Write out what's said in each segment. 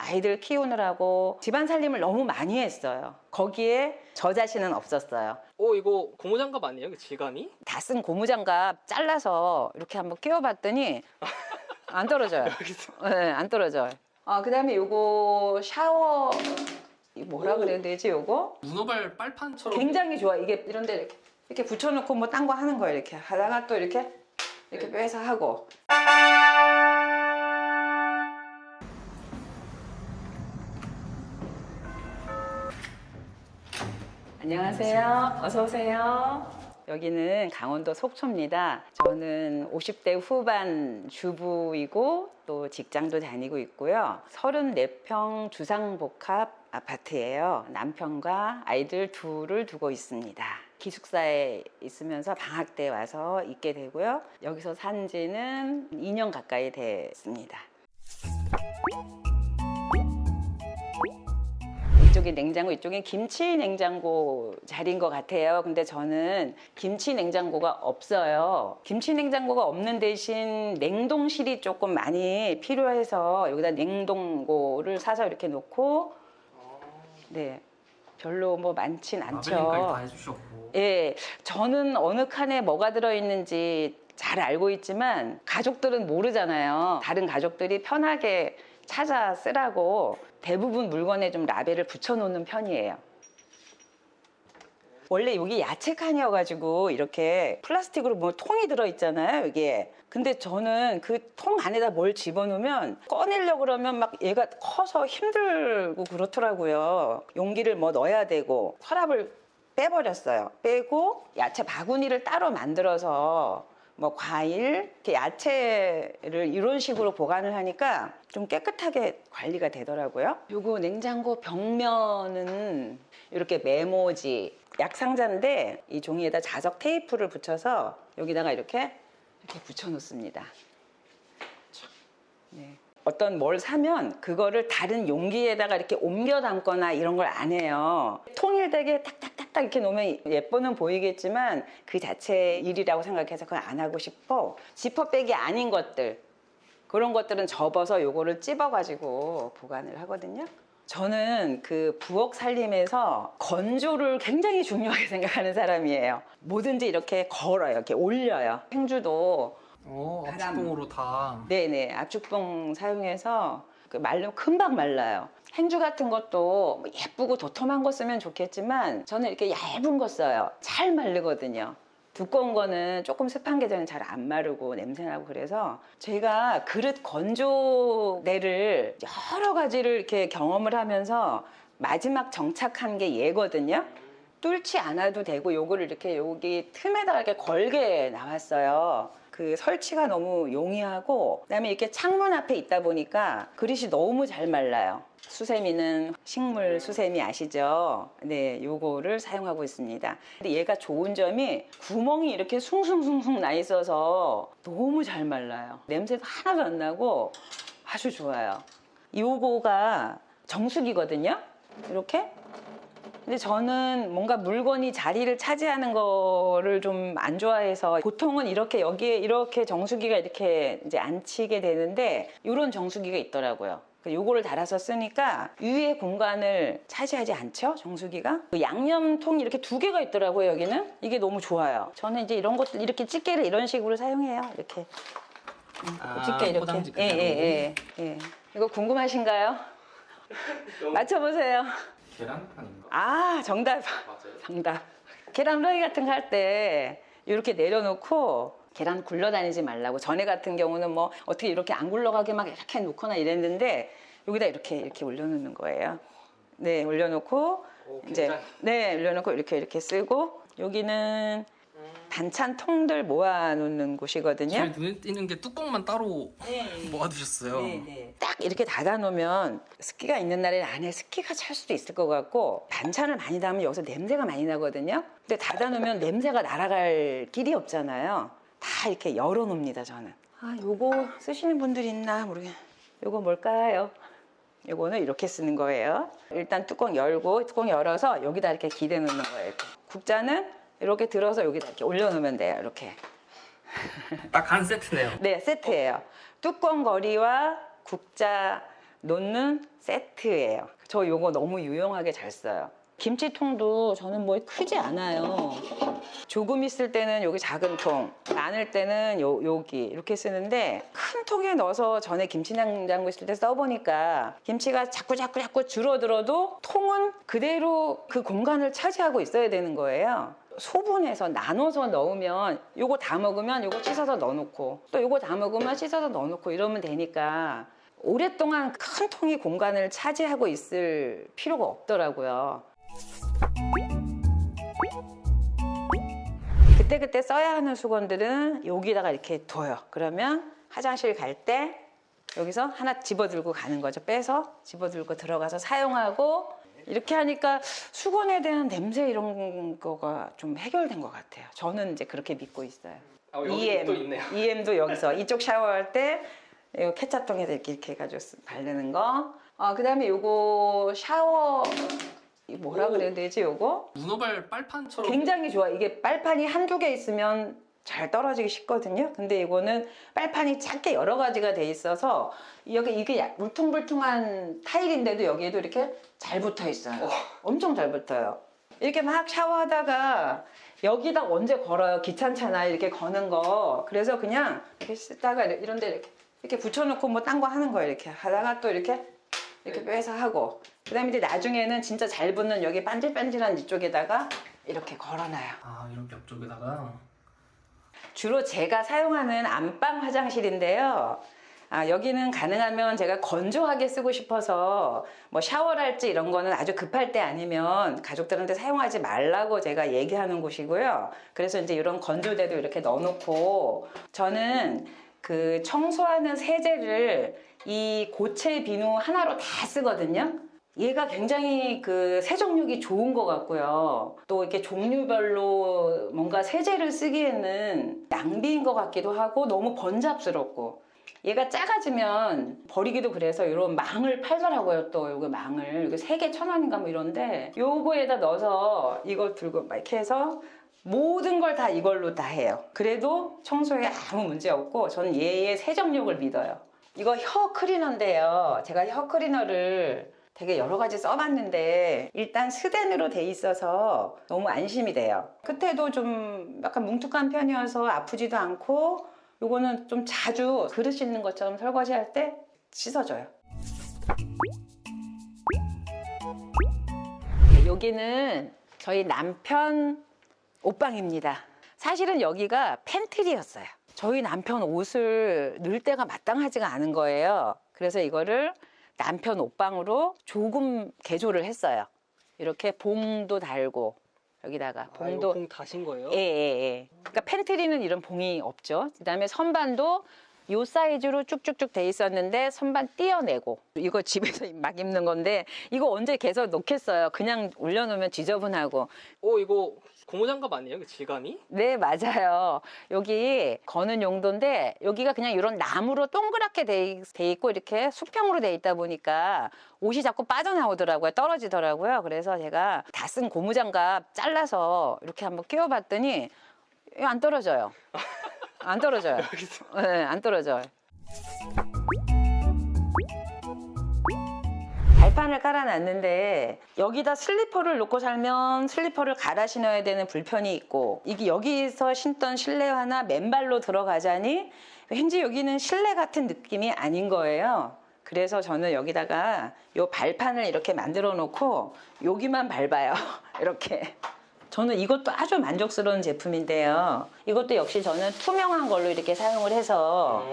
아이들 키우느라고 집안 살림을 너무 많이 했어요. 거기에 저 자신은 없었어요. 이거 고무장갑 아니에요? 그 질감이? 다 쓴 고무장갑 잘라서 이렇게 한번 끼워봤더니 안 떨어져요. 네, 안 떨어져요. 그다음에 요거 샤워 뭐라 그래야 되지 요거? 문어발 빨판처럼. 굉장히 좋아. 이게 이런데 이렇게 붙여놓고 뭐 딴 거 하는 거예요. 이렇게 하다가 또 이렇게 빼서 하고. 안녕하세요. 어서 오세요. 여기는 강원도 속초입니다. 저는 50대 후반 주부이고 또 직장도 다니고 있고요. 34평 주상복합 아파트예요. 남편과 아이들 둘을 두고 있습니다. 기숙사에 있으면서 방학 때 와서 있게 되고요. 여기서 산 지는 2년 가까이 됐습니다. 이쪽이 냉장고, 이쪽이 김치 냉장고 자리인 것 같아요. 근데 저는 김치 냉장고가 없어요. 김치 냉장고가 없는 대신 냉동실이 조금 많이 필요해서 여기다 냉동고를 사서 이렇게 놓고, 네, 별로 뭐 많진 않죠. 라벨링까지 다 해주셨고. 예, 저는 어느 칸에 뭐가 들어있는지 잘 알고 있지만 가족들은 모르잖아요. 다른 가족들이 편하게 찾아 쓰라고 대부분 물건에 좀 라벨을 붙여놓는 편이에요. 원래 여기 야채 칸이어가지고 이렇게 플라스틱으로 뭐 통이 들어있잖아요, 여기에. 근데 저는 그 통 안에다 뭘 집어넣으면 꺼내려고 그러면 막 얘가 커서 힘들고 그렇더라고요. 용기를 뭐 넣어야 되고 서랍을 빼버렸어요. 빼고 야채 바구니를 따로 만들어서 뭐 과일, 이렇게 야채를 이런 식으로 보관을 하니까 좀 깨끗하게 관리가 되더라고요. 요거 냉장고 벽면은 이렇게 메모지, 약상자인데 이 종이에다 자석 테이프를 붙여서 여기다가 이렇게 붙여 놓습니다. 네. 어떤 뭘 사면 그거를 다른 용기에다가 이렇게 옮겨 담거나 이런 걸 안 해요. 통일되게 탁탁탁탁 이렇게 놓으면 예뻐는 보이겠지만 그 자체 일이라고 생각해서 그걸 안 하고 싶어. 지퍼백이 아닌 것들, 그런 것들은 접어서 요거를 찝어가지고 보관을 하거든요. 저는 그 부엌 살림에서 건조를 굉장히 중요하게 생각하는 사람이에요. 뭐든지 이렇게 걸어요. 이렇게 올려요. 행주도 압축봉으로 다. 네네, 압축봉 사용해서 말리면 금방 말라요. 행주 같은 것도 뭐 예쁘고 도톰한 거 쓰면 좋겠지만 저는 이렇게 얇은 거 써요. 잘 마르거든요. 두꺼운 거는 조금 습한 게 저는 잘 안 마르고 냄새나고 그래서 제가 그릇 건조대를 여러 가지를 이렇게 경험을 하면서 마지막 정착한 게 얘거든요. 뚫지 않아도 되고 요거를 이렇게 여기 틈에다가 이렇게 걸게 나왔어요. 그 설치가 너무 용이하고 그다음에 이렇게 창문 앞에 있다 보니까 그릇이 너무 잘 말라요. 수세미는 식물 수세미 아시죠? 네, 요거를 사용하고 있습니다. 근데 얘가 좋은 점이 구멍이 이렇게 숭숭숭숭 나 있어서 너무 잘 말라요. 냄새도 하나도 안 나고 아주 좋아요. 요거가 정수기거든요. 이렇게. 근데 저는 뭔가 물건이 자리를 차지하는 거를 좀 안 좋아해서 보통은 이렇게 여기에 이렇게 정수기가 이렇게 이제 앉히게 되는데 이런 정수기가 있더라고요. 요거를 달아서 쓰니까 위의 공간을 차지하지 않죠, 정수기가. 그 양념통이 이렇게 두 개가 있더라고요, 여기는. 이게 너무 좋아요. 저는 이제 이런 것들 이렇게 집게를 이런 식으로 사용해요. 이렇게 집게 이렇게. 포장지 예. 이거 궁금하신가요? 맞춰보세요. 계란판인가? 정답. 맞아요. 정답. 계란 후라이 같은 거 할 때 이렇게 내려놓고 계란 굴러다니지 말라고. 전에 같은 경우는 뭐 어떻게 이렇게 안 굴러가게 막 이렇게 놓거나 이랬는데 여기다 이렇게 올려놓는 거예요. 네, 올려놓고 이제 올려놓고 이렇게 쓰고 여기는 반찬 통들 모아놓는 곳이거든요. 제일 눈에 띄는 게 뚜껑만 따로 모아두셨어요. 네. 딱 이렇게 닫아놓으면 습기가 있는 날에 안에 습기가 찰 수도 있을 것 같고 반찬을 많이 담으면 여기서 냄새가 많이 나거든요. 근데 닫아놓으면 냄새가 날아갈 길이 없잖아요. 다 이렇게 열어놓습니다, 저는. 요거 쓰시는 분들 있나 모르겠네. 요거 뭘까요? 요거는 이렇게 쓰는 거예요. 일단 뚜껑 열고 뚜껑 열어서 여기다 이렇게 기대 놓는 거예요. 이렇게. 국자는 이렇게 들어서 여기다 이렇게 올려놓으면 돼요. 이렇게. 딱 한 세트네요. 네, 세트예요. 뚜껑 거리와 국자 놓는 세트예요. 저 요거 너무 유용하게 잘 써요. 김치통도 저는 뭐 크지 않아요. 조금 있을 때는 여기 작은 통, 많을 때는 여기 이렇게 쓰는데 큰 통에 넣어서 전에 김치냉장고 있을 때 써보니까 김치가 자꾸 줄어들어도 통은 그대로 그 공간을 차지하고 있어야 되는 거예요. 소분해서 나눠서 넣으면 요거 다 먹으면 요거 씻어서 넣어놓고 또 요거 다 먹으면 씻어서 넣어놓고 이러면 되니까 오랫동안 큰 통이 공간을 차지하고 있을 필요가 없더라고요. 그때 써야 하는 수건들은 여기다가 이렇게 둬요. 그러면 화장실 갈 때 여기서 하나 집어들고 가는 거죠. 빼서 집어들고 들어가서 사용하고 이렇게 하니까 수건에 대한 냄새 이런 거가 좀 해결된 것 같아요. 저는 이제 그렇게 믿고 있어요. 여기 또 있네요. EM도 여기서 이쪽 샤워할 때 이 케찹통에다 이렇게 해가지고 바르는 거. 그다음에 요거 샤워 뭐라 그래야 되지 요거? 문어발 빨판처럼 굉장히 좋아. 이게 빨판이 한두 개 있으면 잘 떨어지기 쉽거든요. 근데 이거는 빨판이 작게 여러 가지가 돼 있어서 여기 이게 울퉁불퉁한 타일인데도 여기에도 이렇게 잘 붙어 있어요. 엄청 잘 붙어요. 이렇게 막 샤워하다가 여기다 언제 걸어요? 귀찮잖아 이렇게 거는 거. 그래서 그냥 이렇게 쓰다가 이런데 이렇게 붙여놓고 뭐 딴 거 하는 거예요. 이렇게 하다가 또 이렇게 빼서 하고 그 다음에 이제 나중에는 진짜 잘 붙는 여기 반질반질한 이쪽에다가 이렇게 걸어놔요. 이렇게 옆쪽에다가 주로 제가 사용하는 안방 화장실인데요. 여기는 가능하면 제가 건조하게 쓰고 싶어서 뭐 샤워를 할지 이런 거는 아주 급할 때 아니면 가족들한테 사용하지 말라고 제가 얘기하는 곳이고요. 그래서 이제 이런 건조대도 이렇게 넣어놓고 저는 그 청소하는 세제를 이 고체 비누 하나로 다 쓰거든요. 얘가 굉장히 그 세정력이 좋은 것 같고요. 또 이렇게 종류별로 뭔가 세제를 쓰기에는 낭비인 것 같기도 하고 너무 번잡스럽고 얘가 작아지면 버리기도 그래서 이런 망을 팔더라고요. 또 요거 망을 이거 3개 1,000원인가 뭐 이런데 요거에다 넣어서 이걸 들고 막 이렇게 해서 모든 걸 다 이걸로 다 해요. 그래도 청소에 아무 문제 없고 저는 얘의 세정력을 믿어요. 이거 혀 클리너인데요. 제가 혀 클리너를 되게 여러 가지 써봤는데 일단 스텐으로 돼 있어서 너무 안심이 돼요. 끝에도 좀 약간 뭉툭한 편이어서 아프지도 않고 요거는 좀 자주 그릇 씻는 것처럼 설거지할 때 씻어줘요. 여기는 저희 남편 옷방입니다. 사실은 여기가 팬트리였어요. 저희 남편 옷을 넣을 때가 마땅하지가 않은 거예요. 그래서 이거를 남편 옷방으로 조금 개조를 했어요. 이렇게 봉도 달고 여기다가 봉도 봉 다신 거예요? 예. 그러니까 팬트리는 이런 봉이 없죠. 그다음에 선반도 이 사이즈로 쭉쭉쭉 돼 있었는데 선반 띄어내고 이거 집에서 막 입는 건데 이거 언제 개서 놓겠어요. 그냥 올려놓으면 지저분하고. 이거 고무장갑 아니에요? 그 질감이? 네, 맞아요. 여기 거는 용도인데 여기가 그냥 이런 나무로 동그랗게 돼 있고 이렇게 수평으로 돼 있다 보니까 옷이 자꾸 빠져나오더라고요. 떨어지더라고요. 그래서 제가 다 쓴 고무장갑 잘라서 이렇게 한번 끼워봤더니 이거 안 떨어져요. 안 떨어져요. 네, 안 떨어져요. 발판을 깔아놨는데 여기다 슬리퍼를 놓고 살면 슬리퍼를 갈아 신어야 되는 불편이 있고 이게 여기서 신던 실내화나 맨발로 들어가자니 왠지 여기는 실내 같은 느낌이 아닌 거예요. 그래서 저는 여기다가 요 발판을 이렇게 만들어 놓고 여기만 밟아요. 이렇게. 저는 이것도 아주 만족스러운 제품인데요. 이것도 역시 저는 투명한 걸로 이렇게 사용을 해서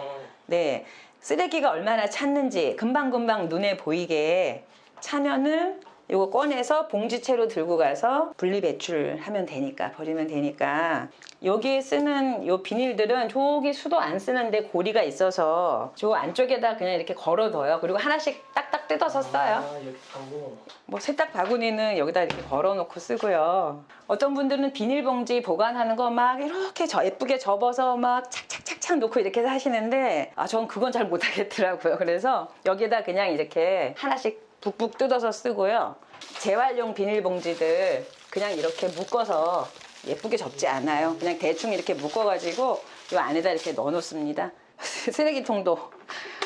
네, 쓰레기가 얼마나 찼는지 금방금방 눈에 보이게 차면은 이거 꺼내서 봉지채로 들고 가서 분리배출하면 되니까 버리면 되니까 여기에 쓰는 요 비닐들은 저기 수도 안 쓰는데 고리가 있어서 저 안쪽에다 그냥 이렇게 걸어둬요. 그리고 하나씩 딱딱 뜯어서 써요. 이렇게 하고. 뭐 세탁 바구니는 여기다 이렇게 걸어놓고 쓰고요. 어떤 분들은 비닐봉지 보관하는 거 막 이렇게 예쁘게 접어서 막 착착착착 놓고 이렇게 하시는데 전 그건 잘 못하겠더라고요. 그래서 여기다 그냥 이렇게 하나씩 북북 뜯어서 쓰고요. 재활용 비닐봉지들 그냥 이렇게 묶어서 예쁘게 접지 않아요. 그냥 대충 이렇게 묶어가지고 이 안에다 이렇게 넣어놓습니다. 쓰레기통도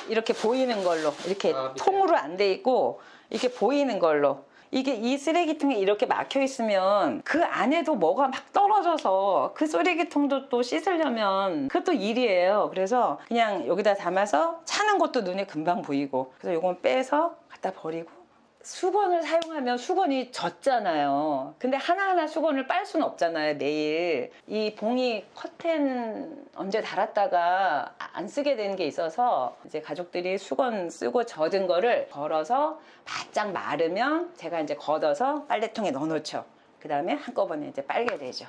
이렇게 보이는 걸로 이렇게 아, 밑에. 통으로 안 돼 있고 이렇게 보이는 걸로. 이게 이 쓰레기통에 이렇게 막혀 있으면 그 안에도 뭐가 막 떨어져서 그 쓰레기통도 또 씻으려면 그것도 일이에요. 그래서 그냥 여기다 담아서 차는 것도 눈에 금방 보이고, 그래서 이건 빼서 갖다 버리고, 수건을 사용하면 수건이 젖잖아요. 근데 하나하나 수건을 빨 수는 없잖아요, 매일. 이 봉이 커튼 언제 달았다가 안 쓰게 되는 게 있어서 이제 가족들이 수건 쓰고 젖은 거를 걸어서 바짝 마르면 제가 이제 걷어서 빨래통에 넣어놓죠. 그 다음에 한꺼번에 이제 빨게 되죠.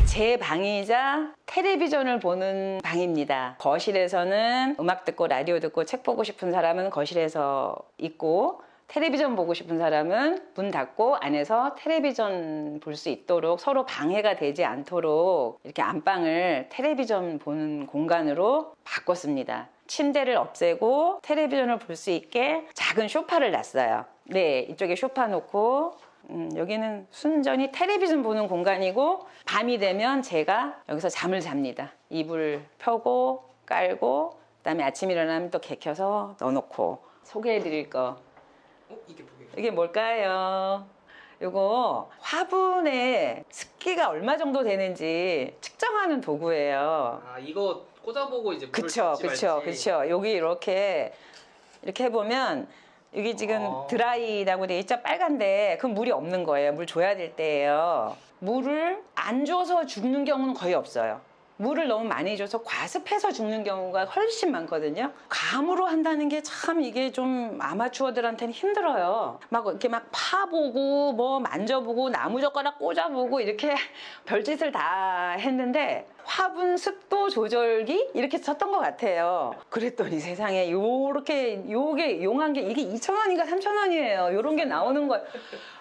제 방이자 텔레비전을 보는 방입니다. 거실에서는 음악 듣고 라디오 듣고 책 보고 싶은 사람은 거실에서 있고, 텔레비전 보고 싶은 사람은 문 닫고 안에서 텔레비전 볼 수 있도록 서로 방해가 되지 않도록 이렇게 안방을 텔레비전 보는 공간으로 바꿨습니다. 침대를 없애고 텔레비전을 볼 수 있게 작은 소파를 놨어요. 네, 이쪽에 소파 놓고 여기는 순전히 텔레비전 보는 공간이고, 밤이 되면 제가 여기서 잠을 잡니다. 이불 펴고 깔고, 그다음에 아침 일어나면 또 개켜서 넣어놓고. 소개해드릴 거, 이게 뭐예요? 이게 뭘까요? 이거 화분에 습기가 얼마 정도 되는지 측정하는 도구예요. 아, 이거 꽂아보고 이제 물을 그쵸, 붓지 그쵸, 말지. 그쵸. 여기 이렇게 해보면 여기 지금 드라이라고 돼 있죠? 빨간데 그럼 물이 없는 거예요. 물 줘야 될 때예요. 물을 안 줘서 죽는 경우는 거의 없어요. 물을 너무 많이 줘서 과습해서 죽는 경우가 훨씬 많거든요. 감으로 한다는 게 참 이게 좀 아마추어들한테는 힘들어요. 막 이렇게 막 파보고 뭐 만져보고 나무젓가락 꽂아보고 이렇게 별짓을 다 했는데, 화분 습도 조절기 이렇게 썼던 것 같아요. 그랬더니 세상에 요게 용한 게 이게 2,000원인가 3,000원이에요. 요런 게 나오는 거예요.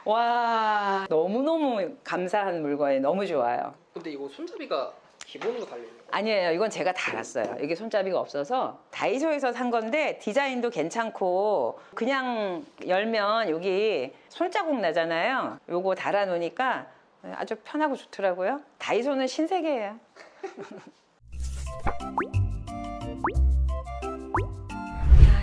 와, 너무너무 감사한 물건이에요. 너무 좋아요. 근데 이거 손잡이가 기본으로 달려있는 거예요? 아니에요. 이건 제가 달았어요. 이게 손잡이가 없어서 다이소에서 산 건데 디자인도 괜찮고, 그냥 열면 여기 손자국 나잖아요. 요거 달아놓으니까 아주 편하고 좋더라고요. 다이소는 신세계예요.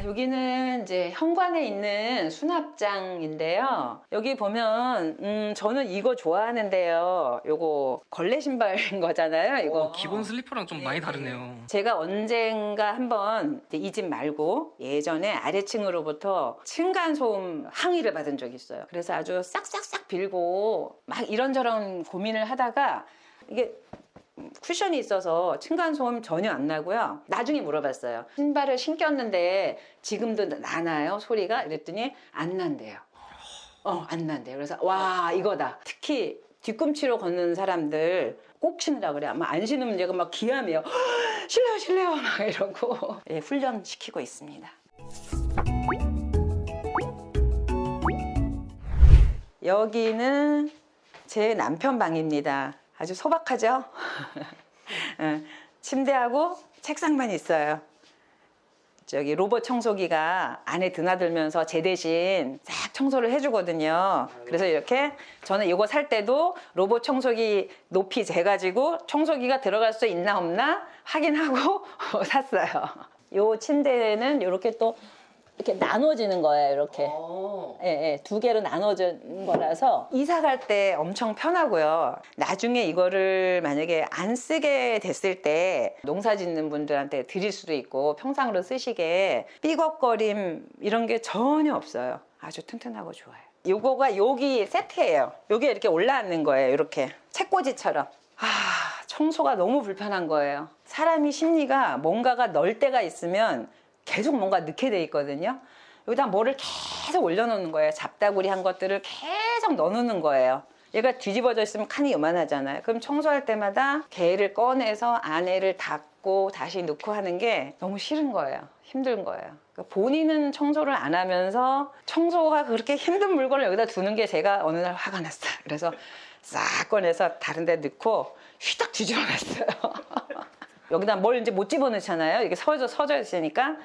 여기는 이제 현관에 있는 수납장인데요. 여기 보면 저는 이거 좋아하는데요. 요거 걸레 신발인 거잖아요. 이거 기본 슬리퍼랑 좀 많이 다르네요. 제가 언젠가 한번 이 집 말고 예전에 아래층으로부터 층간소음 항의를 받은 적이 있어요. 그래서 아주 싹싹싹 빌고 막 이런저런 고민을 하다가 이게 쿠션이 있어서 층간소음 전혀 안 나고요. 나중에 물어봤어요. 신발을 신겼는데 지금도 나나요? 소리가? 이랬더니 안 난대요. 안 난대요. 그래서 와, 이거다. 특히 뒤꿈치로 걷는 사람들 꼭 신으라 그래. 아마 안 신으면 얘가 막 기함해요. 실례요 막 이러고. 예, 훈련시키고 있습니다. 여기는 제 남편 방입니다. 아주 소박하죠? 침대하고 책상만 있어요. 저기 로봇 청소기가 안에 드나들면서 제 대신 싹 청소를 해주거든요. 그래서 이렇게 저는 이거 살 때도 로봇 청소기 높이 재가지고 청소기가 들어갈 수 있나 없나 확인하고 샀어요. 이 침대는 이렇게 또 이렇게 나눠지는 거예요. 이렇게. 예, 두 개로 나눠진 거라서 이사 갈 때 엄청 편하고요. 나중에 이거를 만약에 안 쓰게 됐을 때 농사 짓는 분들한테 드릴 수도 있고 평상으로 쓰시게 삐걱거림 이런 게 전혀 없어요. 아주 튼튼하고 좋아요. 요거가 여기 세트예요. 여기에 이렇게 올라앉는 거예요. 이렇게 책꽂이처럼. 청소가 너무 불편한 거예요. 사람이 심리가 뭔가가 널 때가 있으면 계속 뭔가 넣게 돼 있거든요. 여기다 뭐를 계속 올려놓는 거예요. 잡다구리 한 것들을 계속 넣어놓는 거예요. 얘가 뒤집어져 있으면 칸이 요만하잖아요. 그럼 청소할 때마다 개를 꺼내서 안에를 닫고 다시 넣고 하는 게 너무 싫은 거예요. 힘든 거예요. 그러니까 본인은 청소를 안 하면서 청소가 그렇게 힘든 물건을 여기다 두는 게 제가 어느 날 화가 났어요. 그래서 싹 꺼내서 다른 데 넣고 휘딱 뒤집어 놨어요. 여기다 뭘 이제 못 집어넣잖아요. 이게 서져 있으니까.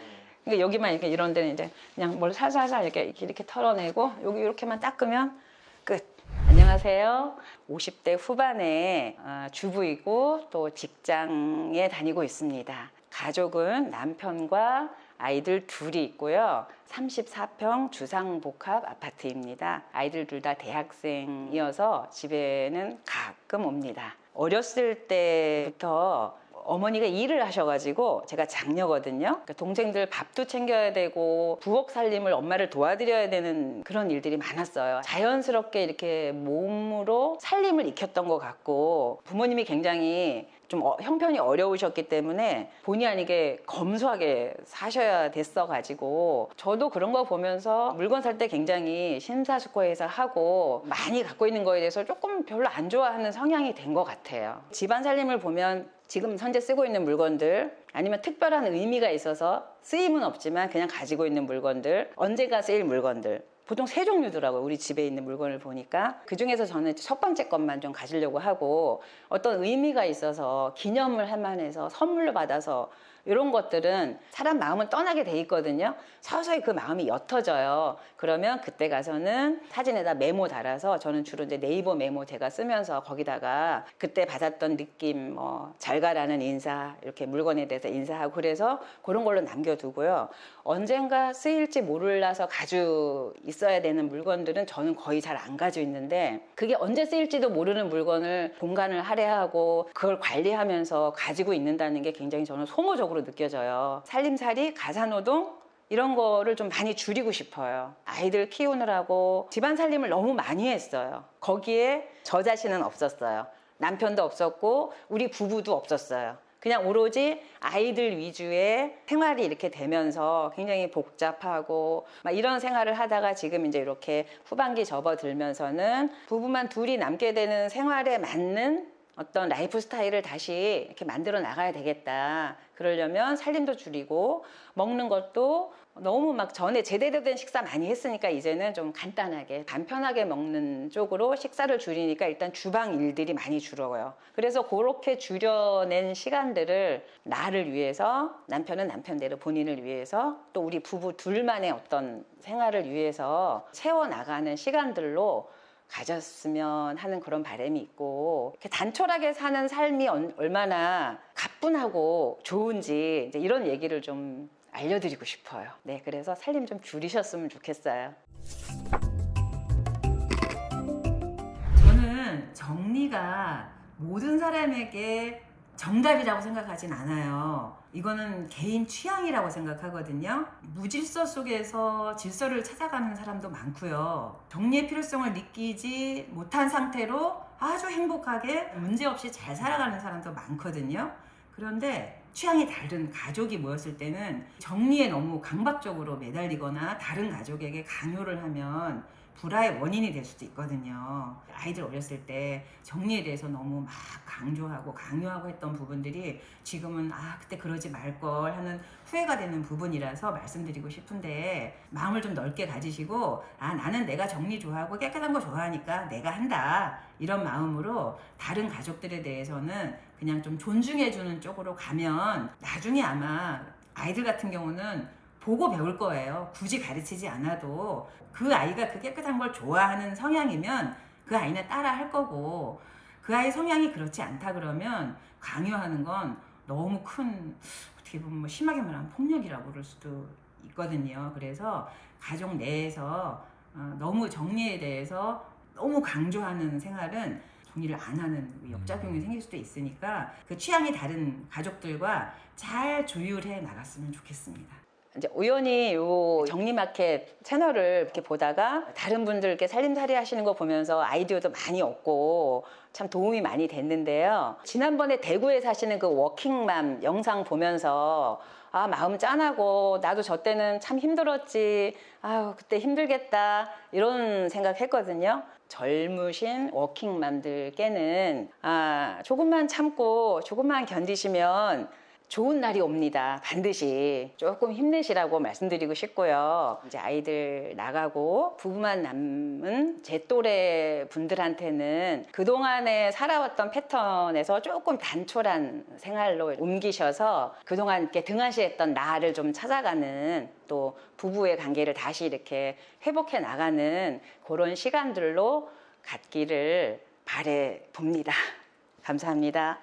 그러니까 여기만 이렇게 이런 데는 이제 그냥 뭘 살살살 이렇게 털어내고 여기 이렇게만 닦으면 끝. 안녕. 안녕하세요. 50대 후반에 주부이고 또 직장에 다니고 있습니다. 가족은 남편과 아이들 둘이 있고요. 34평 주상복합 아파트입니다. 아이들 둘 다 대학생이어서 집에는 가끔 옵니다. 어렸을 때부터 어머니가 일을 하셔가지고 제가 장녀거든요. 그러니까 동생들 밥도 챙겨야 되고 부엌 살림을 엄마를 도와드려야 되는 그런 일들이 많았어요. 자연스럽게 이렇게 몸으로 살림을 익혔던 것 같고 부모님이 굉장히 좀 형편이 어려우셨기 때문에 본의 아니게 검소하게 사셔야 됐어가지고 저도 그런 거 보면서 물건 살 때 굉장히 심사숙고해서 하고 많이 갖고 있는 거에 대해서 조금 별로 안 좋아하는 성향이 된 것 같아요. 집안 살림을 보면 지금 현재 쓰고 있는 물건들 아니면 특별한 의미가 있어서 쓰임은 없지만 그냥 가지고 있는 물건들, 언제가 쓰일 물건들 보통 세 종류더라고요. 우리 집에 있는 물건을 보니까 그중에서 저는 첫 번째 것만 좀 가지려고 하고 어떤 의미가 있어서 기념을 할 만해서 선물로 받아서 이런 것들은 사람 마음은 떠나게 돼 있거든요. 서서히 그 마음이 옅어져요. 그러면 그때 가서는 사진에다 메모 달아서 저는 주로 이제 네이버 메모 제가 쓰면서 거기다가 그때 받았던 느낌, 잘 가라는 인사, 이렇게 물건에 대해서 인사하고 그래서 그런 걸로 남겨두고요. 언젠가 쓰일지 몰라서 가지고 있어야 되는 물건들은 저는 거의 잘 안 가지고 있는데 그게 언제 쓰일지도 모르는 물건을 공간을 할애하고 그걸 관리하면서 가지고 있는다는 게 굉장히 저는 소모적으로 느껴져요. 살림살이, 가사노동 이런 거를 좀 많이 줄이고 싶어요. 아이들 키우느라고 집안 살림을 너무 많이 했어요. 거기에 저 자신은 없었어요. 남편도 없었고 우리 부부도 없었어요. 그냥 오로지 아이들 위주의 생활이 이렇게 되면서 굉장히 복잡하고 막 이런 생활을 하다가 지금 이제 이렇게 후반기 접어들면서는 부부만 둘이 남게 되는 생활에 맞는 어떤 라이프 스타일을 다시 이렇게 만들어 나가야 되겠다. 그러려면 살림도 줄이고 먹는 것도 너무 막 전에 제대로 된 식사 많이 했으니까 이제는 좀 간단하게 간편하게 먹는 쪽으로 식사를 줄이니까 일단 주방 일들이 많이 줄어요. 그래서 그렇게 줄여낸 시간들을 나를 위해서 남편은 남편대로 본인을 위해서 또 우리 부부 둘만의 어떤 생활을 위해서 채워나가는 시간들로 가졌으면 하는 그런 바람이 있고 이렇게 단촐하게 사는 삶이 얼마나 가뿐하고 좋은지 이제 이런 얘기를 좀 알려드리고 싶어요. 네, 그래서 살림 좀 줄이셨으면 좋겠어요. 저는 정리가 모든 사람에게 정답이라고 생각하진 않아요. 이거는 개인 취향이라고 생각하거든요. 무질서 속에서 질서를 찾아가는 사람도 많고요. 정리의 필요성을 느끼지 못한 상태로 아주 행복하게 문제없이 잘 살아가는 사람도 많거든요. 그런데 취향이 다른 가족이 모였을 때는 정리에 너무 강박적으로 매달리거나 다른 가족에게 강요를 하면 불화의 원인이 될 수도 있거든요. 아이들 어렸을 때 정리에 대해서 너무 막 강조하고 강요하고 했던 부분들이 지금은 그때 그러지 말걸 하는 후회가 되는 부분이라서 말씀드리고 싶은데 마음을 좀 넓게 가지시고 나는 내가 정리 좋아하고 깨끗한 거 좋아하니까 내가 한다 이런 마음으로 다른 가족들에 대해서는 그냥 좀 존중해주는 쪽으로 가면 나중에 아마 아이들 같은 경우는 보고 배울 거예요. 굳이 가르치지 않아도 그 아이가 그 깨끗한 걸 좋아하는 성향이면 그 아이는 따라 할 거고 그 아이 성향이 그렇지 않다 그러면 강요하는 건 너무 큰 어떻게 보면 심하게 말하면 폭력이라고 그럴 수도 있거든요. 그래서 가족 내에서 너무 정리에 대해서 너무 강조하는 생활은 정리를 안 하는 역작용이 생길 수도 있으니까 그 취향이 다른 가족들과 잘 조율해 나갔으면 좋겠습니다. 이제 우연히 요 정리마켓 채널을 이렇게 보다가 다른 분들 이렇게 살림살이 하시는 거 보면서 아이디어도 많이 얻고 참 도움이 많이 됐는데요. 지난번에 대구에 사시는 그 워킹맘 영상 보면서 마음 짠하고 나도 저 때는 참 힘들었지. 그때 힘들겠다. 이런 생각했거든요. 젊으신 워킹맘들께는 조금만 참고 조금만 견디시면 좋은 날이 옵니다. 반드시 조금 힘내시라고 말씀드리고 싶고요. 이제 아이들 나가고 부부만 남은 제 또래 분들한테는 그동안에 살아왔던 패턴에서 조금 단촐한 생활로 옮기셔서 그동안 이렇게 등한시했던 나를 좀 찾아가는 또 부부의 관계를 다시 이렇게 회복해 나가는 그런 시간들로 갖기를 바래 봅니다. 감사합니다.